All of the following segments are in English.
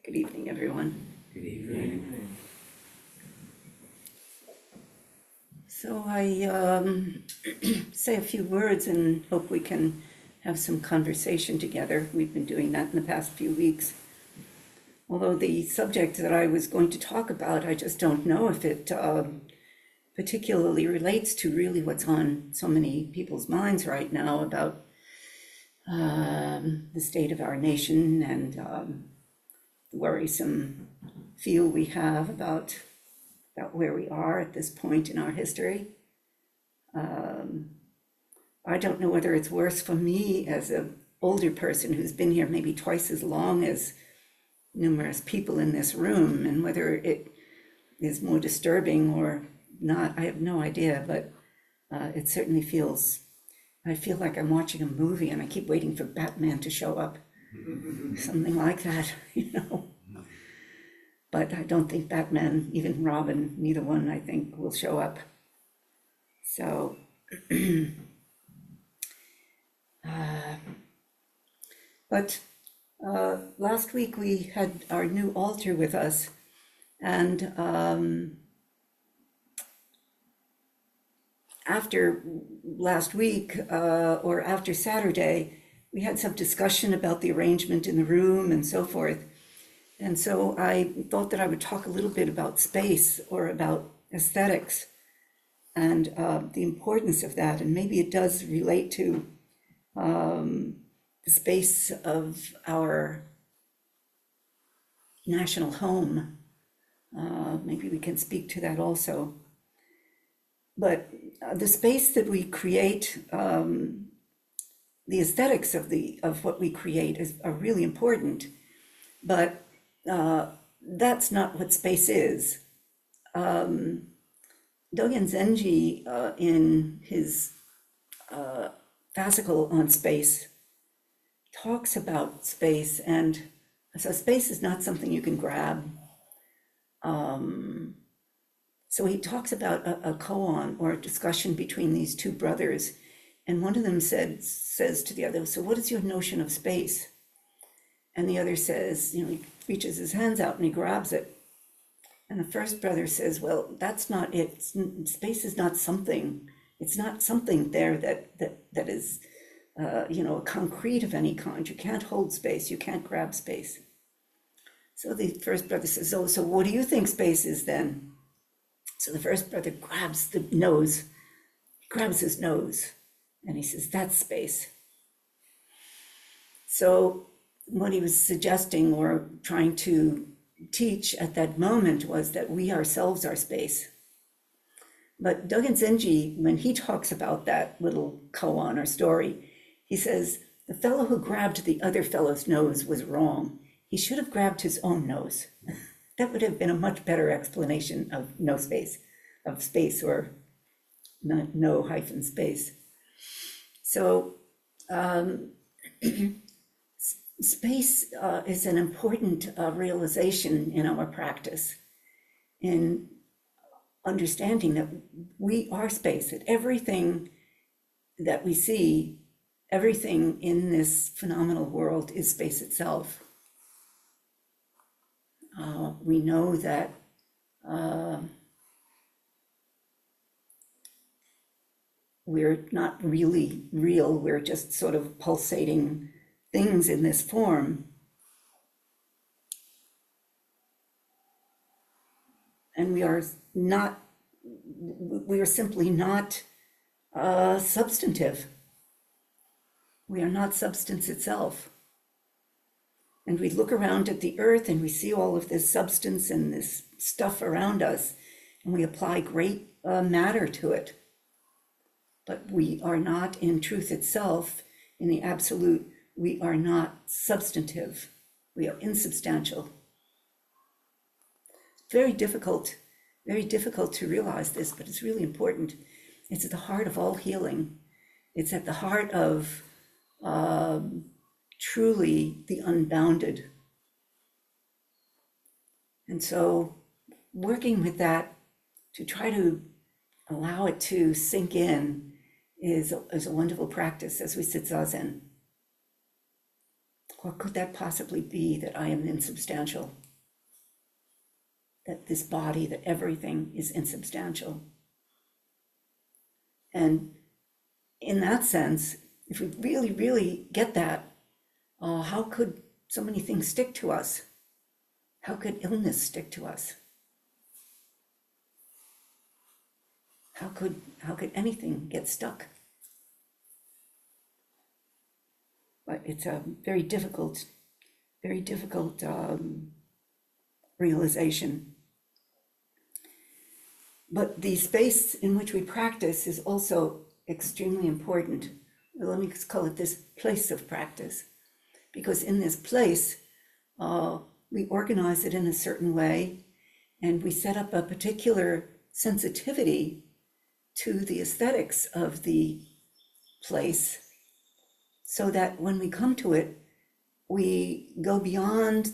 Good evening, everyone. Good evening. So I say a few words and hope we can have some conversation together. We've been doing that in the past few weeks. Although the subject that I was going to talk about, I just don't know if it particularly relates to really what's on so many people's minds right now about the state of our nation and the worrisome feel we have about where we are at this point in our history. I don't know whether it's worse for me as an older person who's been here maybe twice as long as numerous people in this room, and whether it is more disturbing or not, I have no idea, but it certainly I feel like I'm watching a movie and I keep waiting for Batman to show up, something like that, But I don't think Batman, even Robin, neither one, I think, will show up. So, but last week we had our new altar with us, and after last week, or after Saturday, we had some discussion about the arrangement in the room and so forth. And so I thought that I would talk a little bit about space, or about aesthetics, and the importance of that. And maybe it does relate to the space of our national home. Maybe we can speak to that also. But the space that we create, the aesthetics of what we create are really important. But that's not what space is. Dogen Zenji, in his fascicle on space, talks about space, and so space is not something you can grab. So he talks about a koan, or a discussion between these two brothers, and one of them says to the other, "So what is your notion of space?" And the other says, he reaches his hands out and he grabs it. And the first brother says, "Well, that's not it. Space is not something. It's not something there that is, a concrete of any kind. You can't hold space. You can't grab space." So the first brother says, "Oh, so what do you think space is then?" So the first brother grabs his nose, and he says, "That's space." So what he was suggesting or trying to teach at that moment was that we ourselves are space. But Dogen Zenji, when he talks about that little koan or story, he says, the fellow who grabbed the other fellow's nose was wrong. He should have grabbed his own nose. That would have been a much better explanation of no space, of space, or no hyphen space. So space is an important realization in our practice, in understanding that we are space, that everything that we see, everything in this phenomenal world is space itself. We know that we're not really real, we're just sort of pulsating things in this form. And we are simply not substantive. We are not substance itself. And we look around at the earth and we see all of this substance and this stuff around us, and we apply great matter to it. But we are not, in truth itself, in the absolute, we are not substantive. We are insubstantial. Very difficult to realize this, but it's really important. It's at the heart of all healing. It's at the heart of truly the unbounded. And so working with that to try to allow it to sink in is a wonderful practice as we sit zazen. Or could that possibly be that I am insubstantial? That this body, that everything is insubstantial? And in that sense, if we really, really get that, how could so many things stick to us? How could illness stick to us? How could anything get stuck? But it's a very difficult realization. But the space in which we practice is also extremely important. Let me call it this place of practice, because in this place, we organize it in a certain way, and we set up a particular sensitivity to the aesthetics of the place, so that when we come to it, we go beyond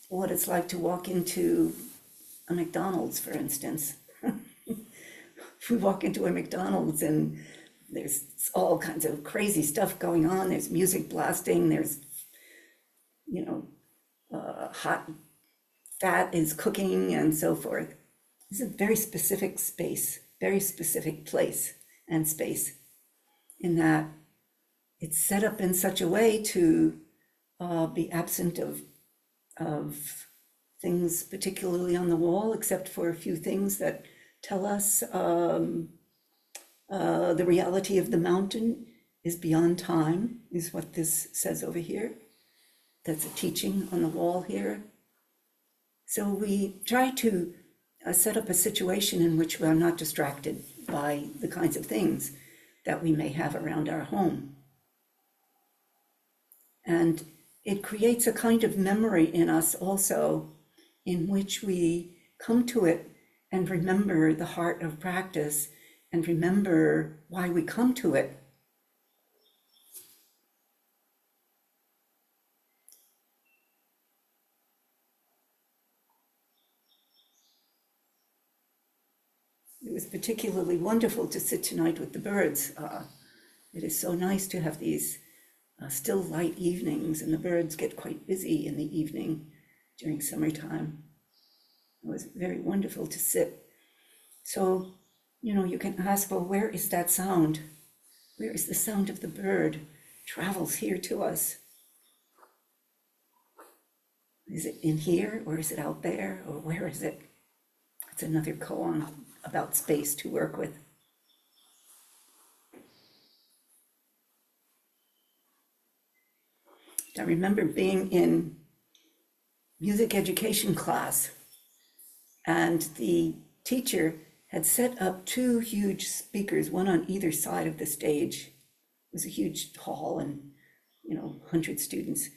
what it's like to walk into a McDonald's, for instance. If we walk into a McDonald's and there's all kinds of crazy stuff going on, there's music blasting, there's, hot fat is cooking and so forth. This is a very specific space, very specific place and space, in that it's set up in such a way to be absent of things particularly on the wall, except for a few things that tell us the reality of the mountain is beyond time, is what this says over here. That's a teaching on the wall here. So we try to set up a situation in which we are not distracted by the kinds of things that we may have around our home. And it creates a kind of memory in us also, in which we come to it and remember the heart of practice and remember why we come to it. It was particularly wonderful to sit tonight with the birds. It is so nice to have these still light evenings, and the birds get quite busy in the evening during summertime. It was very wonderful to sit. So, you can ask, well, where is that sound? Where is the sound of the bird travels here to us? Is it in here, or is it out there, or where is it? It's another koan about space to work with. I remember being in music education class, and the teacher had set up two huge speakers, one on either side of the stage. It was a huge hall and, 100 students.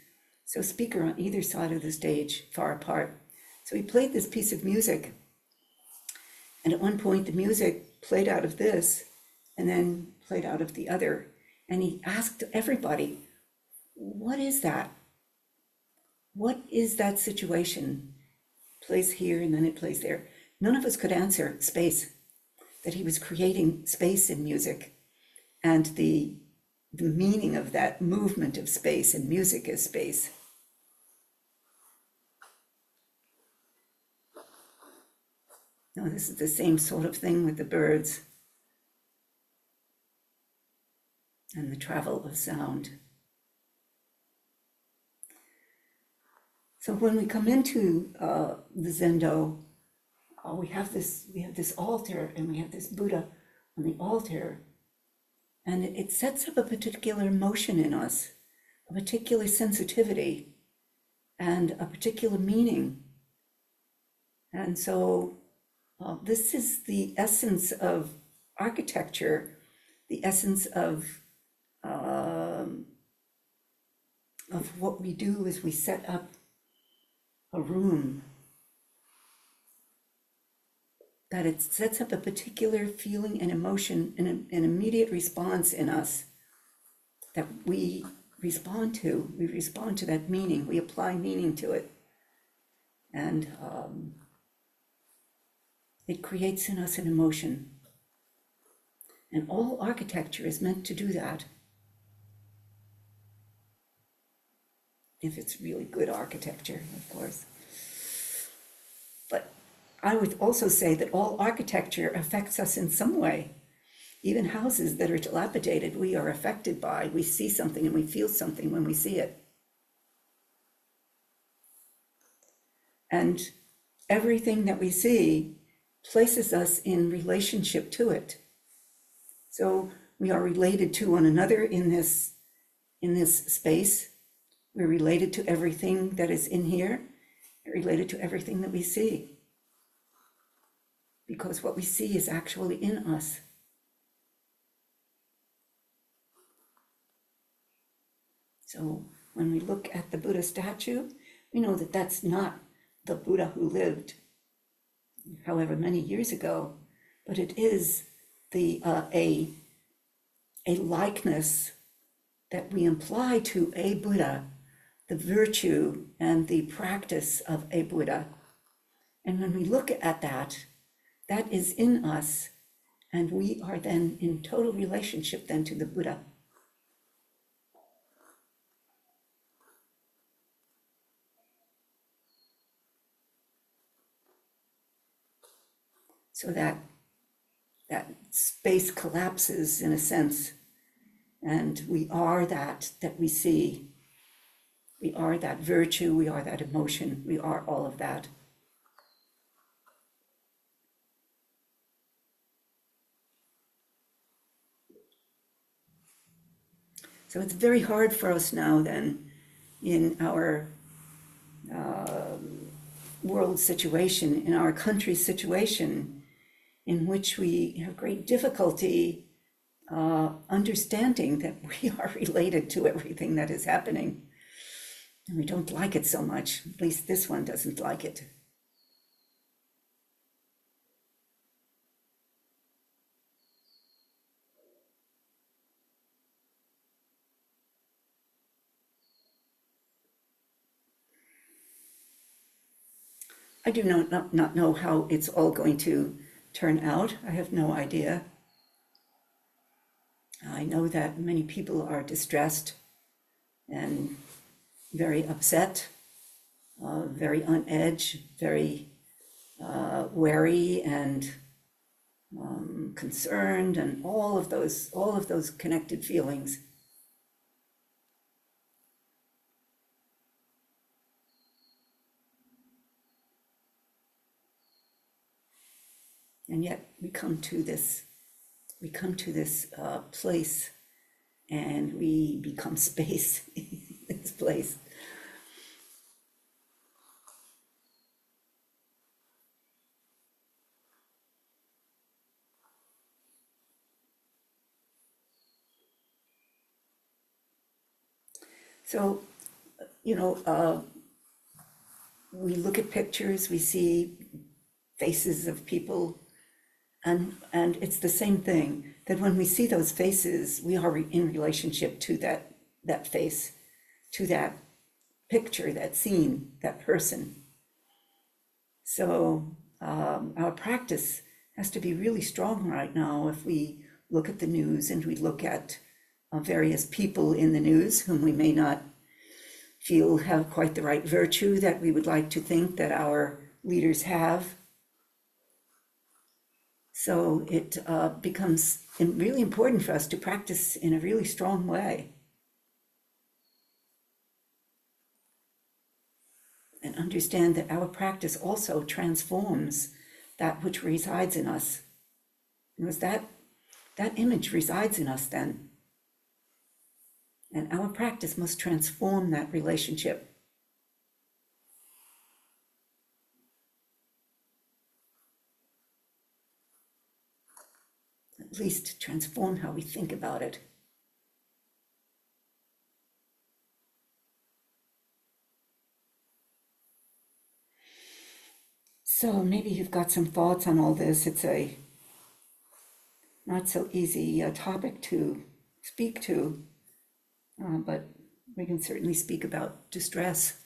So speaker on either side of the stage, far apart. So he played this piece of music. And at one point, the music played out of this and then played out of the other. And he asked everybody, what is that? What is that situation? It plays here and then it plays there. None of us could answer space, that he was creating space in music, and the meaning of that movement of space and music as space. Now, this is the same sort of thing with the birds and the travel of sound. So when we come into the Zendo, we have this altar, and we have this Buddha on the altar, and it sets up a particular emotion in us, a particular sensitivity, and a particular meaning. And so this is the essence of architecture, the essence of what we do is we set up a room, that it sets up a particular feeling and emotion and an immediate response in us that we respond to. We respond to that meaning, we apply meaning to it. And it creates in us an emotion. And all architecture is meant to do that. if it's really good architecture, of course. But I would also say that all architecture affects us in some way. Even houses that are dilapidated, we are affected by. We see something and we feel something when we see it. And everything that we see places us in relationship to it. So we are related to one another in this space. We're related to everything that is in here, related to everything that we see. Because what we see is actually in us. So when we look at the Buddha statue, we know that that's not the Buddha who lived however many years ago, but it is a likeness that we imply to a Buddha, the virtue and the practice of a Buddha. And when we look at that, that is in us, and we are then in total relationship then to the Buddha. So that space collapses in a sense, and we are that we see. We are that virtue, we are that emotion, we are all of that. So it's very hard for us now then in our world situation, in our country situation, in which we have great difficulty understanding that we are related to everything that is happening. And we don't like it so much, at least this one doesn't like it. I do not know how it's all going to turn out. I have no idea. I know that many people are distressed and very upset, very on edge, very wary and concerned, and all of those connected feelings. And yet we come to this place, and we become space in this place. So, we look at pictures, we see faces of people, and it's the same thing, that when we see those faces, we are in relationship to that face, to that picture, that scene, that person. So our practice has to be really strong right now. If we look at the news and we look at various people in the news whom we may not feel have quite the right virtue that we would like to think that our leaders have. So it becomes really important for us to practice in a really strong way. And understand that our practice also transforms that which resides in us. Because that image resides in us then. And our practice must transform that relationship. At least transform how we think about it. So maybe you've got some thoughts on all this. It's a not so easy topic to speak to, but we can certainly speak about distress.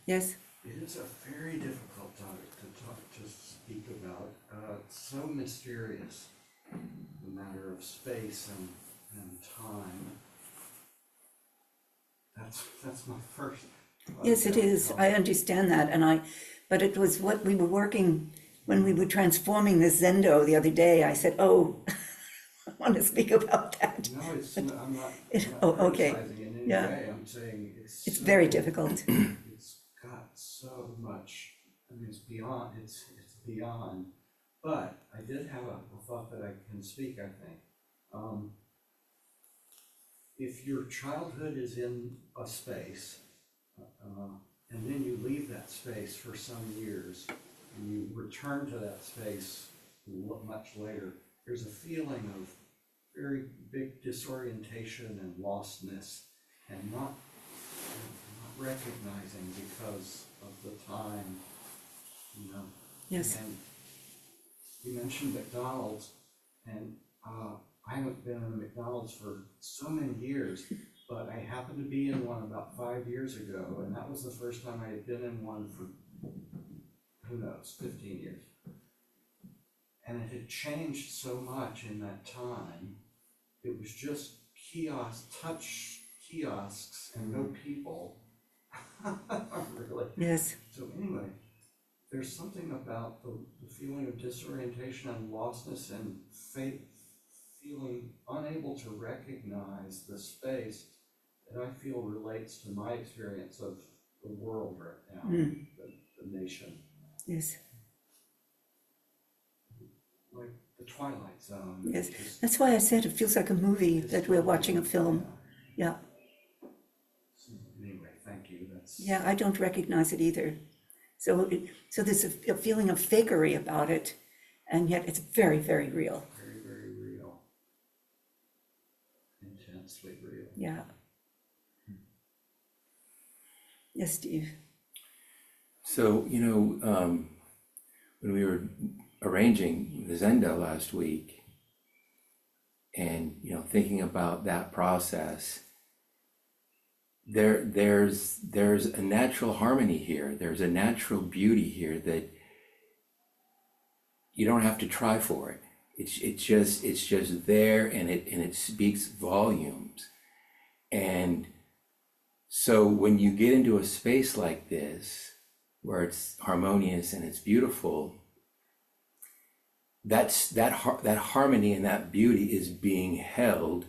Yes. It is a very difficult topic to speak about. It's so mysterious, the matter of space and time. That's my first. Yes, it is. I understand that. But it was what we were working, when we were transforming this Zendo the other day, I said, oh, I want to speak about that. No, I'm not okay. criticizing in any Yeah. way. I'm saying It's very difficult. It's got so much. I mean, it's beyond. But I did have a thought that I can speak, I think. If your childhood is in a space, and then you leave that space for some years, and you return to that space much later, there's a feeling of very big disorientation and lostness, and not recognizing because of the time, you know. Yes. And you mentioned McDonald's, and I haven't been in a McDonald's for so many years, but I happened to be in one about 5 years ago, and that was the first time I had been in one for, who knows, 15 years. And it had changed so much in that time. It was just touch kiosks, and no people. Really. Yes. So anyway, there's something about the feeling of disorientation and lostness and feeling unable to recognize the space that I feel relates to my experience of the world right now, the nation. Yes. Like the Twilight Zone. Yes. That's why I said it feels like a movie, that we're watching a film. Yeah. So anyway, thank you. Yeah, I don't recognize it either. So there's a feeling of fakery about it, and yet it's very, very real. Very, very real. Intensely real. Yeah. Yes, Steve. So, when we were arranging the Zendo last week and, thinking about that process, there's a natural harmony here. There's a natural beauty here that you don't have to try for it. It's just there, and it speaks volumes. And so when you get into a space like this, where it's harmonious and it's beautiful, that harmony and that beauty is being held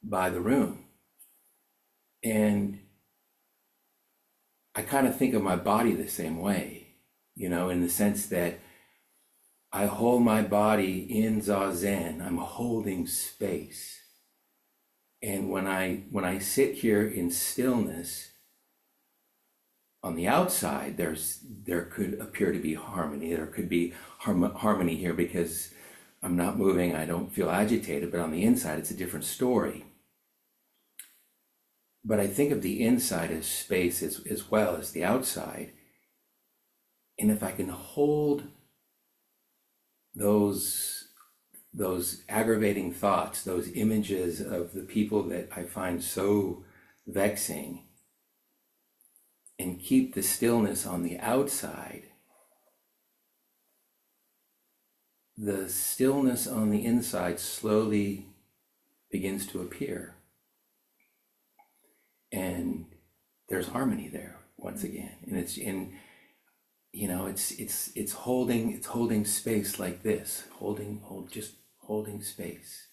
by the room. And I kind of think of my body the same way, in the sense that I hold my body in Zazen. I'm holding space. And when I sit here in stillness, on the outside, there could appear to be harmony. There could be harmony here because I'm not moving. I don't feel agitated. But on the inside, it's a different story. But I think of the inside as space as well as the outside. And if I can hold those aggravating thoughts, those images of the people that I find so vexing, and keep the stillness on the outside, the stillness on the inside slowly begins to appear. And there's harmony there once again. And it's holding space like this, just holding space.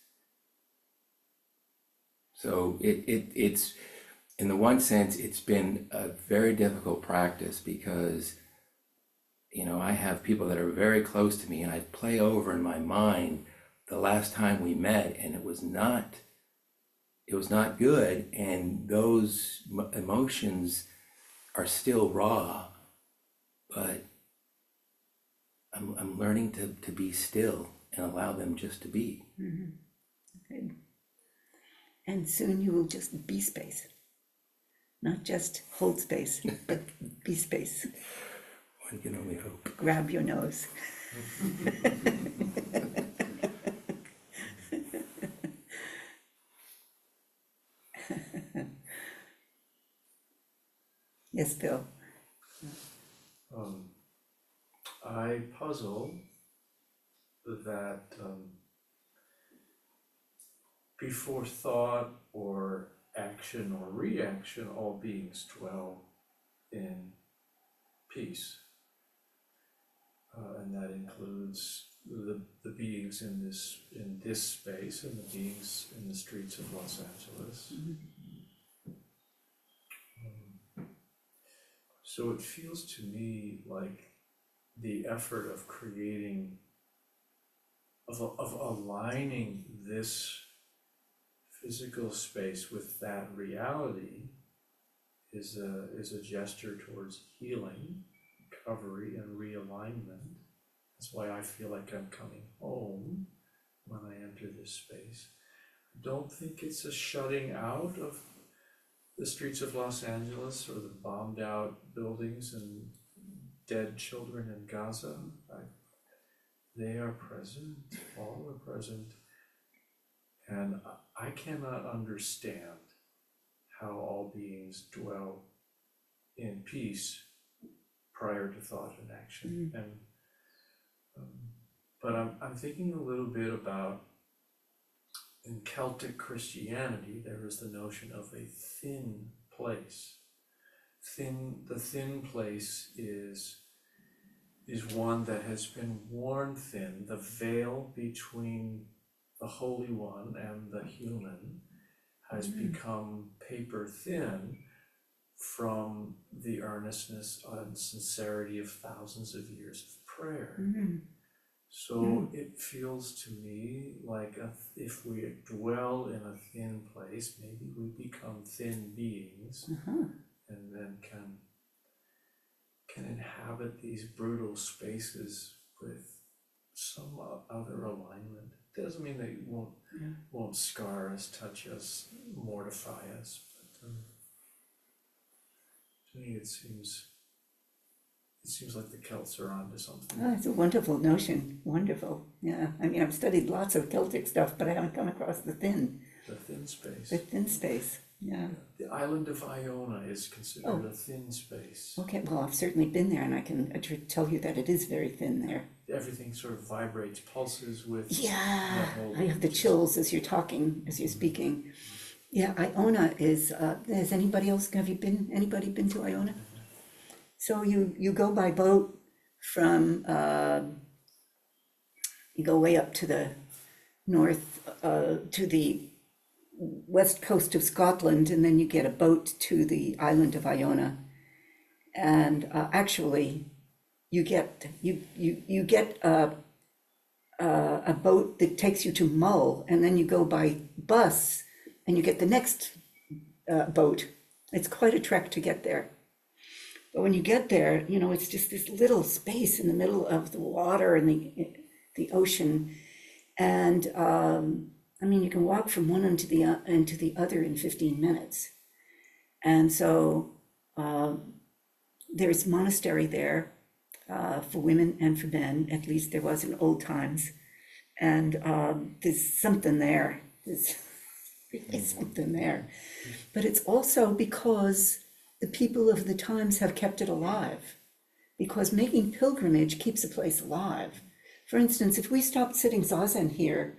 So it's in the one sense, it's been a very difficult practice because, I have people that are very close to me, and I play over in my mind the last time we met, and it was not good. And those emotions are still raw, but I'm learning to be still and allow them just to be. Mm-hmm. Okay. And soon you will just be space. Not just hold space, but be space. One can only hope. Grab your nose. Yes, Bill. I puzzle that before thought or action or reaction, all beings dwell in peace. And that includes the beings in this space and the beings in the streets of Los Angeles. So it feels to me like the effort of creating, of aligning this physical space with that reality is a gesture towards healing, recovery, and realignment. That's why I feel like I'm coming home when I enter this space. I don't think it's a shutting out of the streets of Los Angeles or the bombed out buildings and dead children in Gaza. They are present, all are present, and I cannot understand how all beings dwell in peace prior to thought and action. And but I'm thinking a little bit about, in Celtic Christianity, there is the notion of a thin place. The thin place is one that has been worn thin. The veil between the Holy One and the human has become paper thin from the earnestness and sincerity of thousands of years of prayer. So it feels to me like if we dwell in a thin place, maybe we become thin beings, and then can inhabit these brutal spaces with some other alignment. It doesn't mean that it won't scar us, touch us, mortify us, but to me it seems like the Celts are onto something. Oh, it's a wonderful notion. Wonderful. Yeah. I mean, I've studied lots of Celtic stuff, but I haven't come across the thin space. The thin space. Yeah. The island of Iona is considered a thin space. Okay. Well, I've certainly been there, and I can tell you that it is very thin there. Everything sort of vibrates, pulses with. Yeah. I have the chills as you're talking, as you're speaking. Yeah. Iona is. Has anybody been to Iona? So you go by boat from, you go way up to the north, to the west coast of Scotland, and then you get a boat to the island of Iona. And actually, you get a boat that takes you to Mull, and then you go by bus, and you get the next boat. It's quite a trek to get there. But when you get there, it's just this little space in the middle of the water and the ocean. And I mean, you can walk from one end to the other in 15 minutes. And so there's a monastery there for women and for men, at least there was in old times. And there's something there. There's really something there. But it's also because the people of the times have kept it alive, because making pilgrimage keeps a place alive. For instance, if we stopped sitting zazen here,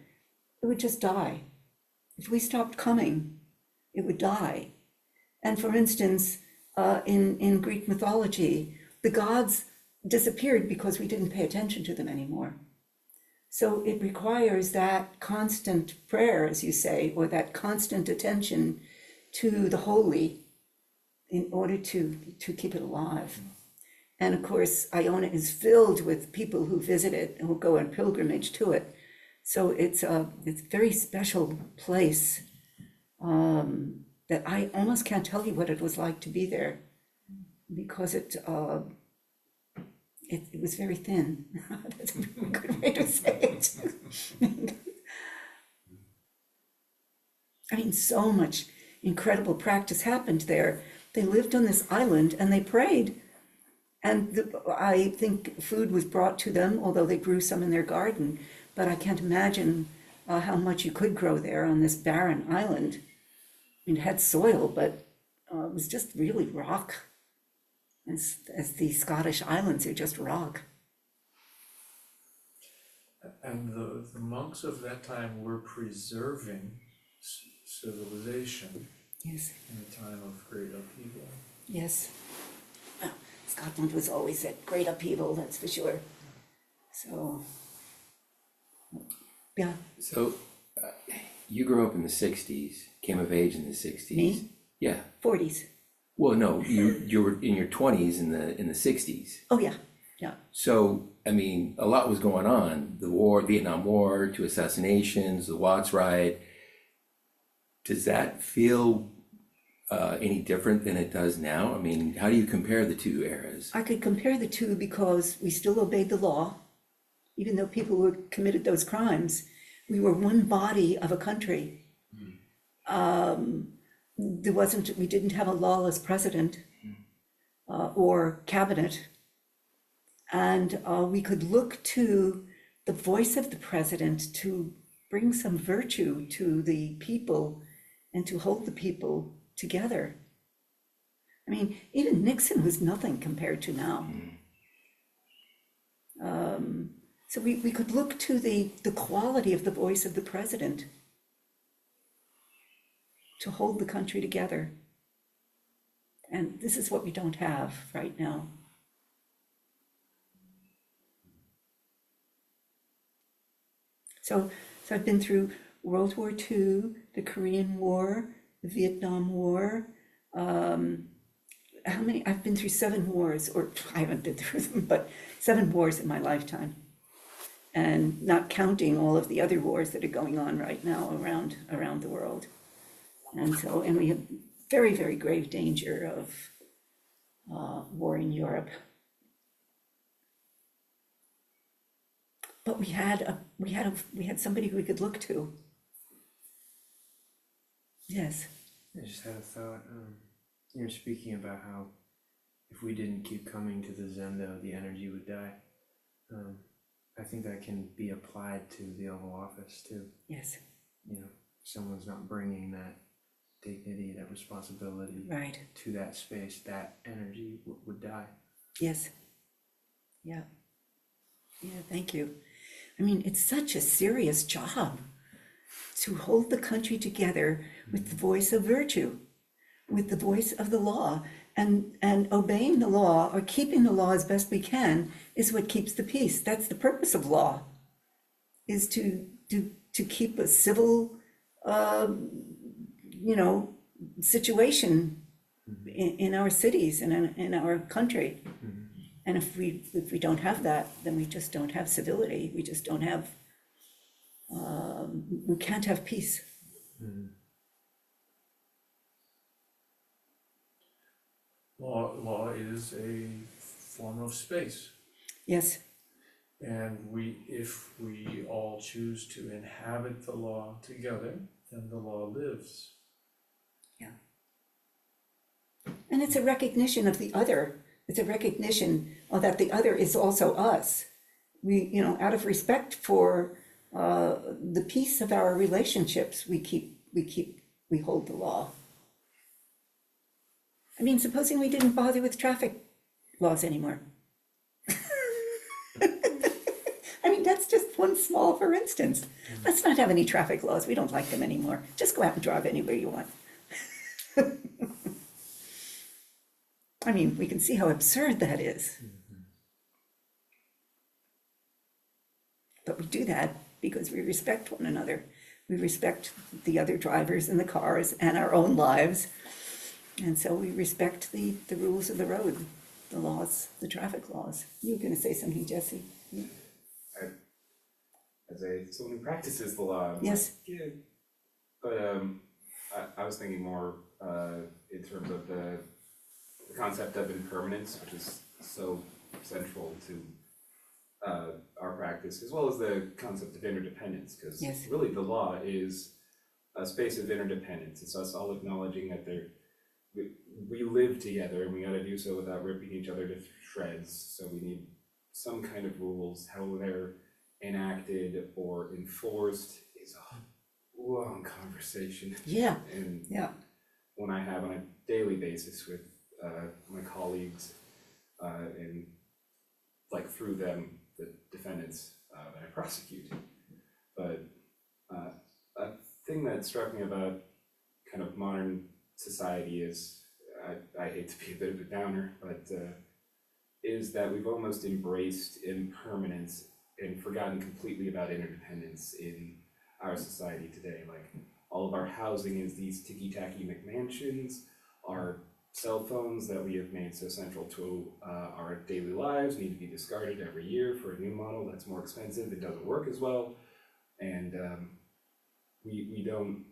it would just die. If we stopped coming, it would die. And for instance, in Greek mythology, the gods disappeared because we didn't pay attention to them anymore. So it requires that constant prayer, as you say, or that constant attention to the holy in order to keep it alive. And of course, Iona is filled with people who visit it, who go on pilgrimage to it. So it's a very special place that I almost can't tell you what it was like to be there, because it was very thin. That's a really good way to say it. I mean, so much incredible practice happened there. They lived on this island and they prayed. And I think food was brought to them, although they grew some in their garden. But I can't imagine how much you could grow there on this barren island. I mean, it had soil, but it was just really rock. as the Scottish islands are just rock. And the monks of that time were preserving civilization Yes, in a time of great upheaval. yes. Well, Scotland was always at great upheaval, that's for sure. So, yeah, So, you grew up in the '60s, came of age in the '60s. Me? Yeah. 40s. Well, no, you were in your 20s in the '60s. Oh, yeah, yeah. So, I mean, a lot was going on. The war, Vietnam War, two assassinations, the Watts riot. Does that feel any different than it does now? I mean, how do you compare the two eras? I could compare the two because we still obeyed the law, even though people who committed those crimes. We were one body of a country. We didn't have a lawless president or cabinet. And we could look to the voice of the president to bring some virtue to the people and to hold the people together. I mean, even Nixon was nothing compared to now. So we could look to the quality of the voice of the president to hold the country together. And this is what we don't have right now. So I've been through World War II, the Korean War, the Vietnam War. I've been through 7 wars, or I haven't been through them, but 7 wars in my lifetime. And not counting all of the other wars that are going on right now around the world. And we have very, very grave danger of war in Europe. But we had somebody we could look to. Yes. I just had a thought. You're speaking about how if we didn't keep coming to the Zendo, the energy would die. I think that can be applied to the Oval Office too. Yes. You know, someone's not bringing that dignity, that responsibility Right. to that space, that energy would die. Yes. Yeah. Yeah, thank you. I mean, it's such a serious job to hold the country together with the voice of virtue, with the voice of the law, and obeying the law or keeping the law as best we can is what keeps the peace. That's the purpose of law, is to keep a civil, situation in our cities and in our country. And if we don't have that, then we just don't have civility. We just don't have, we can't have peace. Law is a form of space. Yes, And if we all choose to inhabit the law together, then the law lives. and it's a recognition of the other. It's a recognition that the other is also us. We, out of respect for the peace of our relationships, we hold the law. I mean, supposing we didn't bother with traffic laws anymore. I mean, that's just one small, for instance. Let's not have any traffic laws. We don't like them anymore. Just go out and drive anywhere you want. I mean, we can see how absurd that is. But we do that because we respect one another. We respect the other drivers in the cars and our own lives. And so we respect the rules of the road, the laws, the traffic laws. You were going to say something, Jesse? As someone who practices the law, I'm Yes. like, yeah. But I was thinking more in terms of the concept of impermanence, which is so central to our practice, as well as the concept of interdependence, because Yes. really the law is a space of interdependence. It's us all acknowledging that we live together, and we got to do so without ripping each other to shreds. So we need some kind of rules. How they're enacted or enforced is a long conversation. Yeah, And yeah, one I have on a daily basis with my colleagues and like through them, the defendants that I prosecute. But a thing that struck me about kind of modern society is, I hate to be a bit of a downer, but is that we've almost embraced impermanence and forgotten completely about interdependence in our society today. Like, all of our housing is these ticky-tacky McMansions, our cell phones that we have made so central to our daily lives need to be discarded every year for a new model that's more expensive, it doesn't work as well, and we don't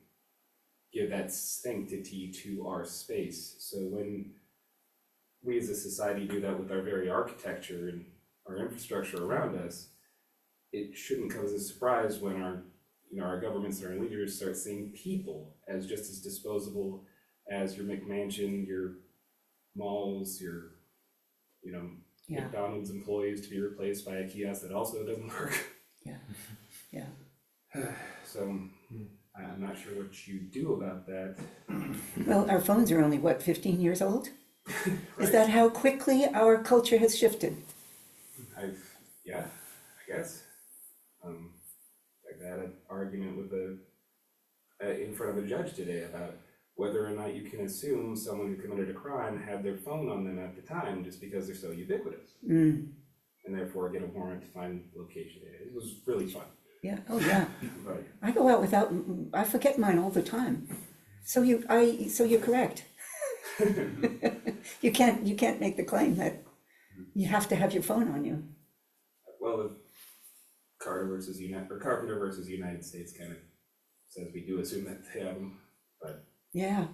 give that sanctity to our space. So when we as a society do that with our very architecture and our infrastructure around us, it shouldn't come as a surprise when our governments and our leaders start seeing people as just as disposable as your McMansion, your malls, your Yeah. McDonald's employees to be replaced by a kiosk that also doesn't work. Yeah. So I'm not sure what you do about that. Well, our phones are only, what, 15 years old? Is Right. that how quickly our culture has shifted? Yeah, I guess. I had an argument with in front of a judge today about whether or not you can assume someone who committed a crime had their phone on them at the time just because they're so ubiquitous, and therefore get a warrant to find location data. It was really fun. Yeah, oh yeah. But I go out without, I forget mine all the time. So you're correct. You can't make the claim that you have to have your phone on you. well, the Carpenter versus United States kind of says we do assume that they have them, but Yeah,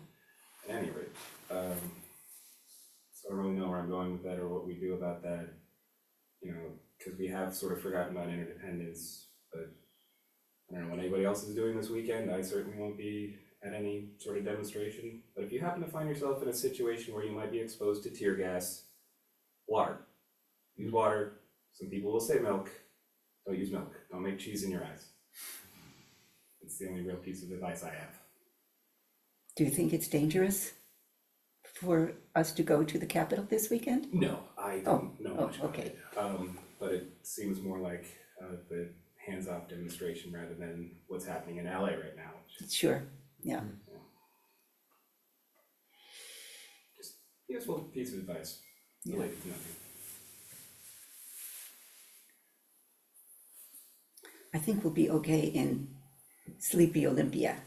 at any rate, so I don't really know where I'm going with that or what we do about that, because we have sort of forgotten about interdependence, but I don't know what anybody else is doing this weekend. I certainly won't be at any sort of demonstration, but if you happen to find yourself in a situation where you might be exposed to tear gas, water. Use water. Some people will say milk. Don't use milk. Don't make cheese in your eyes. It's the only real piece of advice I have. do you think it's dangerous for us to go to the Capitol this weekend? No, I don't know much about okay. it. But it seems more like the hands-off demonstration rather than what's happening in LA right now. Sure, yeah. Just a useful piece of advice Yeah. related to nothing. I think we'll be okay in Sleepy Olympia.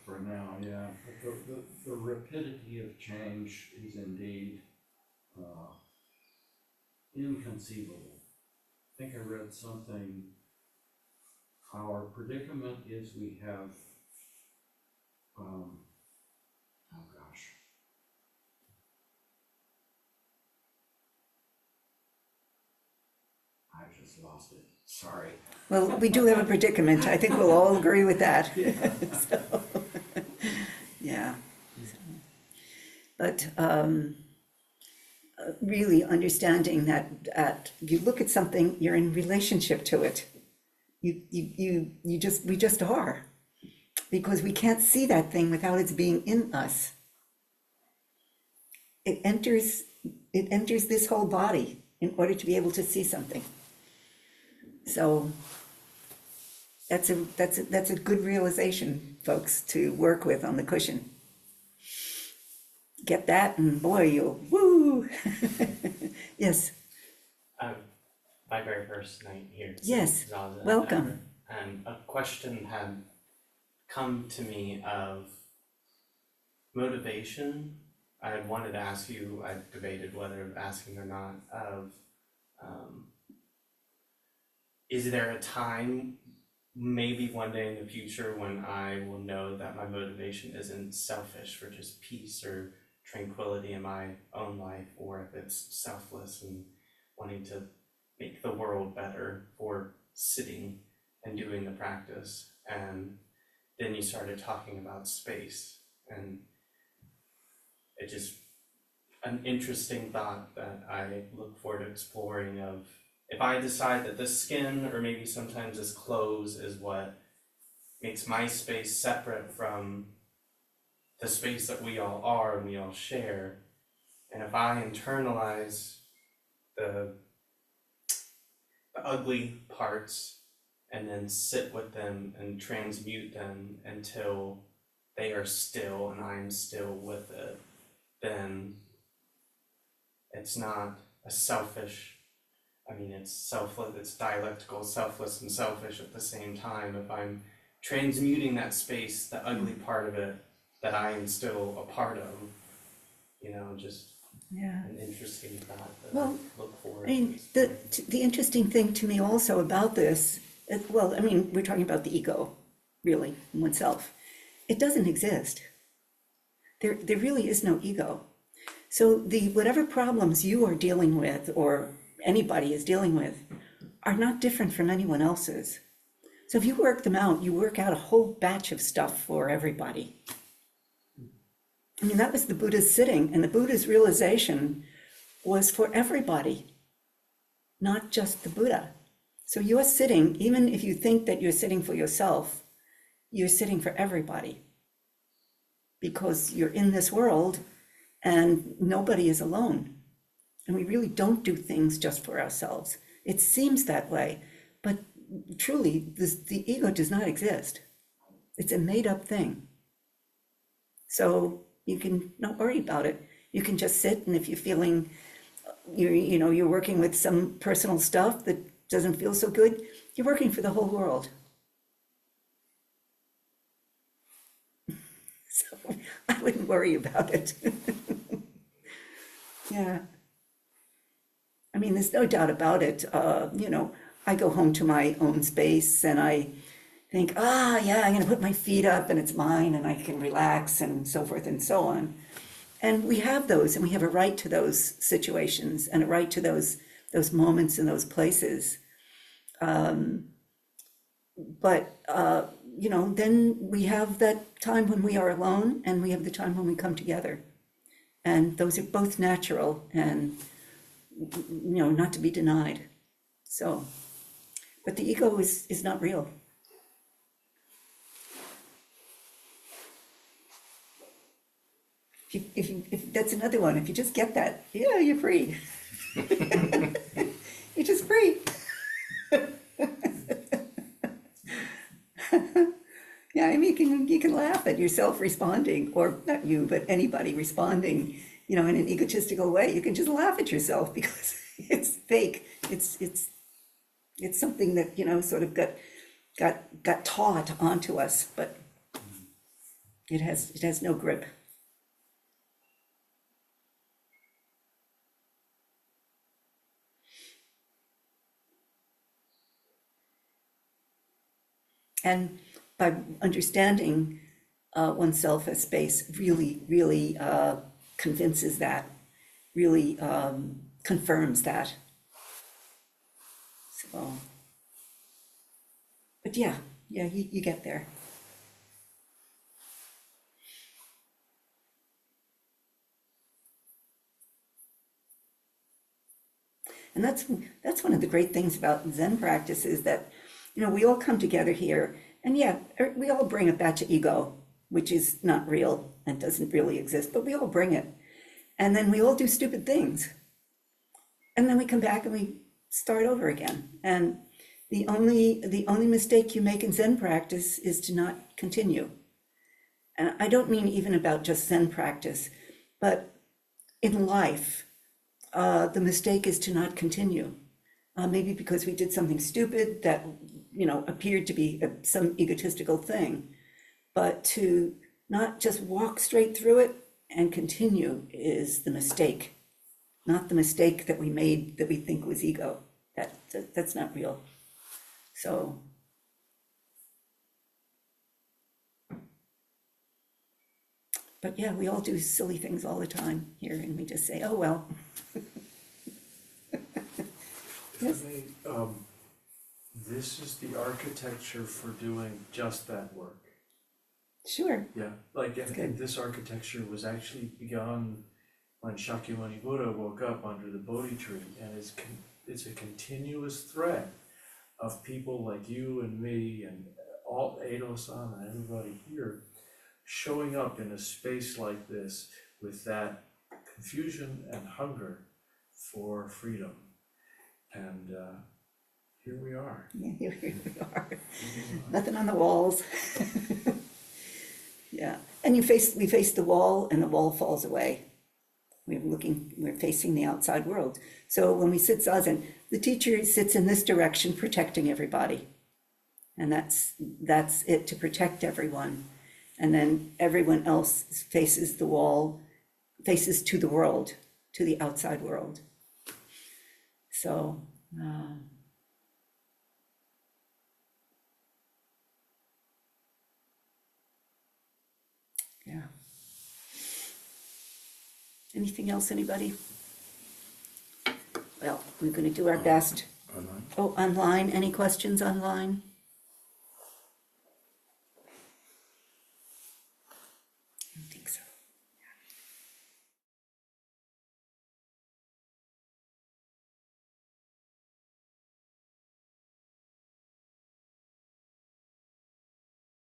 For now, yeah. But the rapidity of change is indeed inconceivable. I think I read something, our predicament is we have, oh gosh. I just lost it, sorry. Well, we do have a predicament. I think we'll all agree with that. So, yeah. But really understanding that if you look at something, you're in relationship to it. We just are, because we can't see that thing without its being in us. It enters this whole body in order to be able to see something. So that's a good realization, folks, to work with on the cushion. Get that, and boy, you'll woo. Yes. My very first night here. Yes, Zaza, welcome. And a question had come to me of motivation. I had wanted to ask you, I debated whether asking or not, of is there a time, maybe one day in the future, when I will know that my motivation isn't selfish for just peace or tranquility in my own life, or if it's selfless and wanting to make the world better for sitting and doing the practice. And then you started talking about space, and it just, an interesting thought that I look forward to exploring of, if I decide that the skin, or maybe sometimes this clothes, is what makes my space separate from the space that we all are and we all share, And if I internalize the ugly parts and then sit with them and transmute them until they are still and I'm still with it, then it's not a selfish, it's selfless, it's dialectical, selfless and selfish at the same time. If I'm transmuting that space, the ugly part of it that I am still a part of, just Yeah. an interesting thought that Well, I look forward I mean, to. the interesting thing to me also about this, we're talking about the ego, really, oneself. It doesn't exist. There really is no ego. So whatever problems you are dealing with, or anybody is dealing with, are not different from anyone else's. So if you work them out, you work out a whole batch of stuff for everybody. That was the Buddha's sitting, and the Buddha's realization was for everybody, not just the Buddha. So you're sitting, even if you think that you're sitting for yourself, you're sitting for everybody. Because you're in this world and nobody is alone. And we really don't do things just for ourselves. It seems that way, but truly, the ego does not exist. It's a made-up thing. So you can not worry about it. You can just sit, and if you're feeling, you're working with some personal stuff that doesn't feel so good, you're working for the whole world. So I wouldn't worry about it. Yeah. There's no doubt about it. I go home to my own space and I think, yeah, I'm going to put my feet up and it's mine and I can relax and so forth and so on. And we have those, and we have a right to those situations and a right to those moments and those places. But then we have that time when we are alone, and we have the time when we come together. And those are both natural and, not to be denied. So, but the ego is not real. If that's another one, if you just get that, yeah, you're free. You're just free. Yeah, you can laugh at yourself responding, or not you, but anybody responding, in an egotistical way. You can just laugh at yourself because it's fake. It's something that, sort of got taught onto us, but it has no grip. And by understanding oneself as space really, really convinces that, really confirms that. So, but yeah, you get there. And that's one of the great things about Zen practice is that, we all come together here, and yeah, we all bring a batch of ego, which is not real and doesn't really exist, but we all bring it. And then we all do stupid things. And then we come back and we start over again. And the only mistake you make in Zen practice is to not continue. And I don't mean even about just Zen practice, but in life, the mistake is to not continue. Maybe because we did something stupid that, appeared to be some egotistical thing, but to not just walk straight through it and continue is the mistake, not the mistake that we made that we think was ego. That's not real. So, but yeah, we all do silly things all the time here, and we just say, oh, well. Yes. For me, this is the architecture for doing just that work. Sure. Yeah, and this architecture was actually begun when Shakyamuni Buddha woke up under the Bodhi tree, and it's a continuous thread of people like you and me and all Eidō-san and everybody here showing up in a space like this with that confusion and hunger for freedom. And here we are. Yeah, here we are. Nothing on the walls. Yeah, and we face the wall, and the wall falls away. We're facing the outside world. So when we sit zazen, the teacher sits in this direction, protecting everybody. And that's it, to protect everyone. And then everyone else faces the wall, faces to the world, to the outside world. So, yeah. Anything else, anybody? Well, we're going to do our best. Online? Oh, online, any questions online?